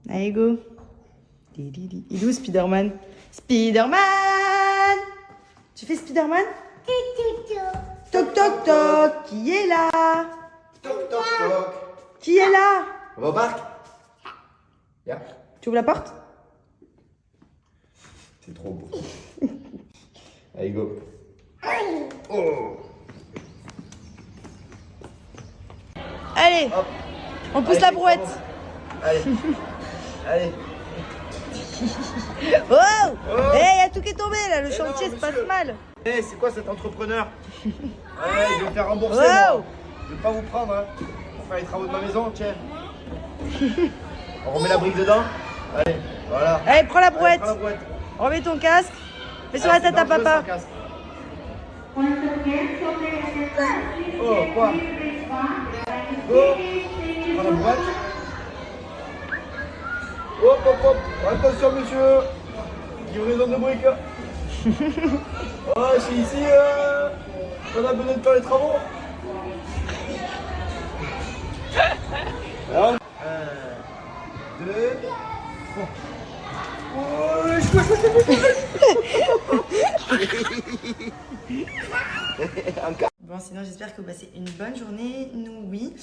Allez, go. Il est où Spider-Man? Spider-Man! Tu fais Spider-Man? Toc toc toc! Qui est là? Toc toc toc. Qui est là? On va au parc? Yeah. Tu ouvres la porte? C'est trop beau. Allez, go. Oh. Allez, Hop. on pousse Allez, la brouette. Allez. Allez. Wow! Oh. Eh, y a tout qui est tombé là, le Eh chantier non, se passe monsieur. mal. Eh, c'est quoi cet entrepreneur? Ouais, je vais me faire rembourser. Wow. Moi. Je vais pas vous prendre, hein. Pour faire les travaux de ma maison, tiens. On remet la brique dedans. Allez, voilà. Allez, prends la Allez, brouette. prends la brouette. Remets ton casque. Mets sur Ah, la tête c'est à dangereux, papa. sans casque. Oh, quoi? Oh, prends la boîte. Hop, hop, hop. Attention, monsieur. Livraison de briques. Oh, c'est ici. On a besoin de faire les travaux. Alors, 1, 2, 3. Encore. Bon, sinon j'espère que vous passez une bonne journée. Nous, oui.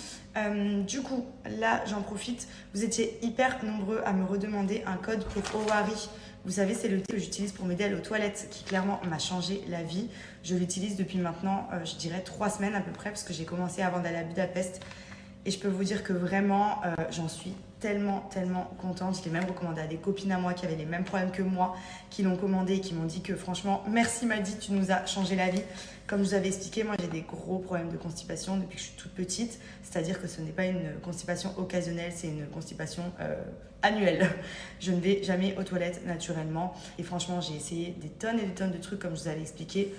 Du coup, là, j'en profite. Vous étiez hyper nombreux à me redemander un code pour Owari. Vous savez, c'est le thé que j'utilise pour m'aider à aller aux toilettes, qui clairement m'a changé la vie. Je l'utilise depuis maintenant, je dirais 3 semaines à peu près, parce que j'ai commencé avant d'aller à Budapest. Et je peux vous dire que vraiment, j'en suis tellement contente. Je l'ai même recommandé à des copines à moi qui avaient les mêmes problèmes que moi, qui l'ont commandé et qui m'ont dit que franchement, merci Maddy, tu nous as changé la vie. Comme je vous avais expliqué, moi j'ai des gros problèmes de constipation depuis que je suis toute petite. C'est-à-dire que ce n'est pas une constipation occasionnelle, c'est une constipation annuelle. Je ne vais jamais aux toilettes naturellement. Et franchement, j'ai essayé des tonnes et des tonnes de trucs comme je vous avais expliqué.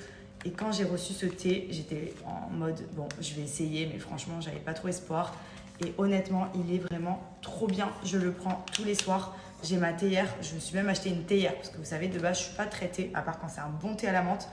Et quand j'ai reçu ce thé, j'étais en mode, bon, je vais essayer, mais franchement, j'avais pas trop espoir. Et honnêtement, il est vraiment trop bien. Je le prends tous les soirs. J'ai ma théière. Je me suis même acheté une théière parce que vous savez, de base, je suis pas traitée, à part quand c'est un bon thé à la menthe.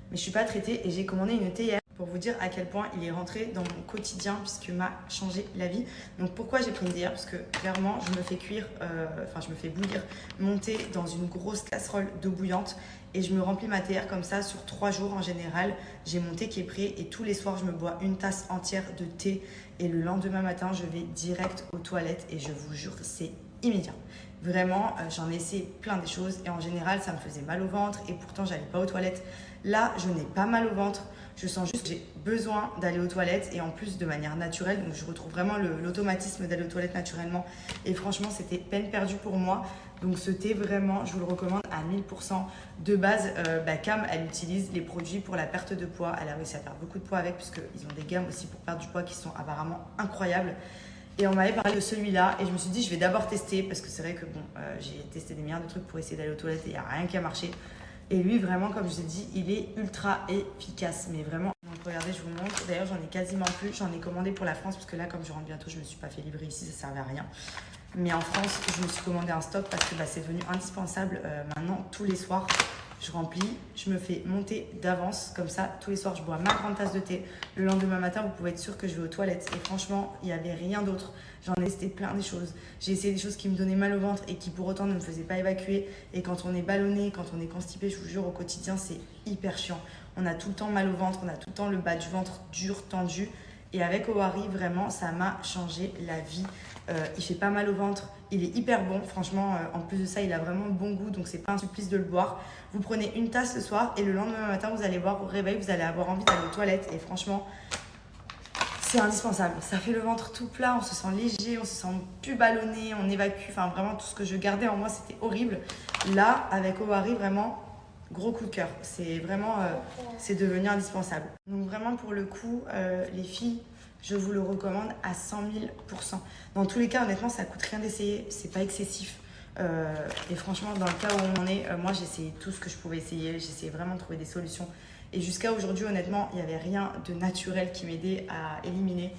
Mais je suis pas traitée et j'ai commandé une théière pour vous dire à quel point il est rentré dans mon quotidien puisque m'a changé la vie. Donc pourquoi j'ai pris une théière? Parce que clairement, je me fais cuire, je me fais bouillir mon thé dans une grosse casserole d'eau bouillante. Et je me remplis ma théière comme ça sur 3 jours en général. J'ai mon thé qui est prêt et tous les soirs, je me bois une tasse entière de thé. Et le lendemain matin, je vais direct aux toilettes et je vous jure, c'est immédiat. Vraiment, j'en ai essayé plein des choses et en général, ça me faisait mal au ventre et pourtant, j'allais pas aux toilettes. Là, je n'ai pas mal au ventre. Je sens juste que j'ai besoin d'aller aux toilettes et en plus de manière naturelle. Donc, je retrouve vraiment l'automatisme d'aller aux toilettes naturellement. Et franchement, c'était peine perdue pour moi. Donc ce thé, vraiment, je vous le recommande à 1000%. De base, Cam, elle utilise les produits pour la perte de poids. Elle a réussi à perdre beaucoup de poids avec, puisqu'ils ont des gammes aussi pour perdre du poids qui sont apparemment incroyables. Et on m'avait parlé de celui-là et je me suis dit, je vais d'abord tester, parce que c'est vrai que bon, j'ai testé des milliards de trucs pour essayer d'aller aux toilettes et il n'y a rien qui a marché. Et lui, vraiment, comme je vous ai dit, il est ultra efficace. Mais vraiment, donc regardez, je vous montre. D'ailleurs, j'en ai quasiment plus. J'en ai commandé pour la France, parce que là, comme je rentre bientôt, je ne me suis pas fait livrer ici, ça ne servait à rien. Mais en France, je me suis commandé un stock parce que c'est devenu indispensable. Maintenant, tous les soirs, je remplis, je me fais monter d'avance. Comme ça, tous les soirs, je bois ma grande tasse de thé. Le lendemain matin, vous pouvez être sûr que je vais aux toilettes. Et franchement, il n'y avait rien d'autre. J'en ai testé plein des choses. J'ai essayé des choses qui me donnaient mal au ventre et qui pour autant ne me faisaient pas évacuer. Et quand on est ballonné, quand on est constipé, je vous jure, au quotidien, c'est hyper chiant. On a tout le temps mal au ventre, on a tout le temps le bas du ventre dur, tendu. Et avec Owari, vraiment, ça m'a changé la vie. Il fait pas mal au ventre, il est hyper bon. Franchement, en plus de ça, il a vraiment bon goût, donc c'est pas un supplice de le boire. Vous prenez une tasse ce soir et le lendemain matin, vous allez voir au réveil, vous allez avoir envie d'aller aux toilettes. Et franchement, c'est indispensable. Ça fait le ventre tout plat, on se sent léger, on se sent plus ballonné, on évacue. Enfin, vraiment, tout ce que je gardais en moi, c'était horrible. Là, avec Owari, vraiment, gros coup de cœur. C'est vraiment, c'est devenu indispensable. Donc vraiment, pour le coup, les filles, je vous le recommande à 100 000%. Dans tous les cas, honnêtement, ça coûte rien d'essayer. C'est pas excessif. Et franchement, dans le cas où on en est, moi, j'ai essayé tout ce que je pouvais essayer. J'ai essayé vraiment de trouver des solutions. Et jusqu'à aujourd'hui, honnêtement, il n'y avait rien de naturel qui m'aidait à éliminer.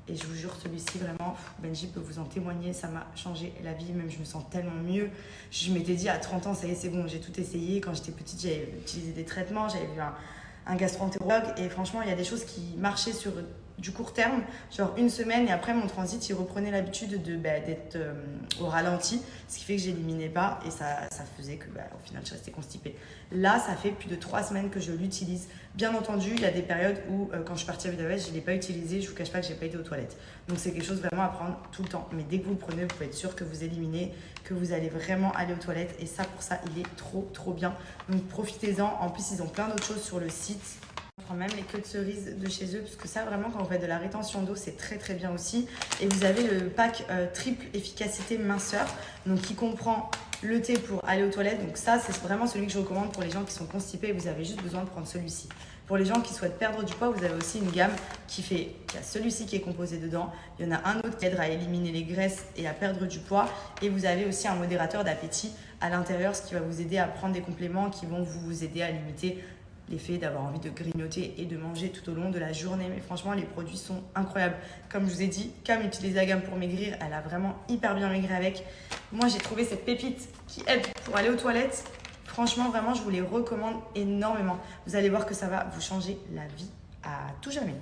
Et je vous jure, celui-ci, vraiment, Benji peut vous en témoigner, ça m'a changé la vie, même je me sens tellement mieux. Je m'étais dit à 30 ans, ça y est, c'est bon, j'ai tout essayé. Quand j'étais petite, j'avais utilisé des traitements, j'avais vu un gastro-entérologue. Et franchement, il y a des choses qui marchaient sur du court terme, genre une semaine, et après mon transit il reprenait l'habitude d'être au ralenti, ce qui fait que j'éliminais pas et ça faisait que au final je restais constipée. Là ça fait plus de 3 semaines que je l'utilise. Bien entendu il y a des périodes où quand je suis partie à Budapest je ne l'ai pas utilisé, je vous cache pas que j'ai pas été aux toilettes, donc c'est quelque chose vraiment à prendre tout le temps, mais dès que vous le prenez vous pouvez être sûr que vous éliminez, que vous allez vraiment aller aux toilettes, et ça pour ça il est trop bien, donc profitez-en. En plus ils ont plein d'autres choses sur le site. Je prends même les queues de cerises de chez eux, parce que ça vraiment quand vous faites de la rétention d'eau c'est très bien aussi. Et vous avez le pack triple efficacité minceur, donc qui comprend le thé pour aller aux toilettes, donc ça c'est vraiment celui que je recommande pour les gens qui sont constipés, vous avez juste besoin de prendre celui-ci. Pour les gens qui souhaitent perdre du poids, vous avez aussi une gamme il y a celui-ci qui est composé dedans, il y en a un autre qui aide à éliminer les graisses et à perdre du poids, et vous avez aussi un modérateur d'appétit à l'intérieur, ce qui va vous aider à prendre des compléments qui vont vous aider à limiter l'effet d'avoir envie de grignoter et de manger tout au long de la journée. Mais franchement, les produits sont incroyables. Comme je vous ai dit, Cam utilise la gamme pour maigrir. Elle a vraiment hyper bien maigri avec. Moi, j'ai trouvé cette pépite qui aide pour aller aux toilettes. Franchement, vraiment, je vous les recommande énormément. Vous allez voir que ça va vous changer la vie à tout jamais.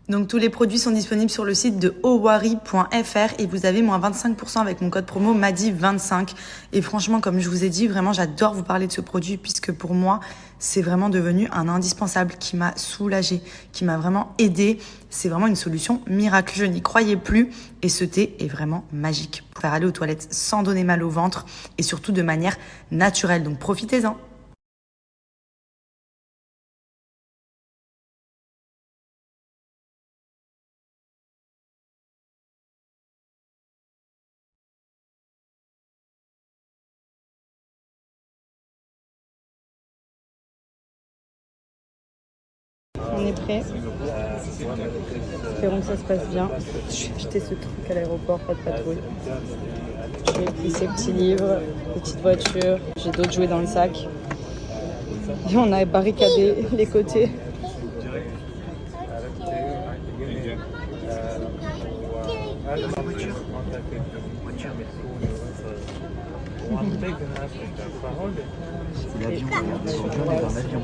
Donc tous les produits sont disponibles sur le site de owari.fr et vous avez moins 25% avec mon code promo MADI25. Et franchement, comme je vous ai dit, vraiment j'adore vous parler de ce produit, puisque pour moi c'est vraiment devenu un indispensable qui m'a soulagée, qui m'a vraiment aidée. C'est vraiment une solution miracle, je n'y croyais plus, et ce thé est vraiment magique pour faire aller aux toilettes sans donner mal au ventre, et surtout de manière naturelle, donc profitez-en. On est prêt. Espérons que ça se passe bien. Je vais acheter ce truc à l'aéroport, pas de patrouille. J'ai pris ces petits livres, petite voiture. J'ai d'autres jouets dans le sac. Et on a barricadé les côtés. C'est l'avion. Aujourd'hui, on est dans l'avion.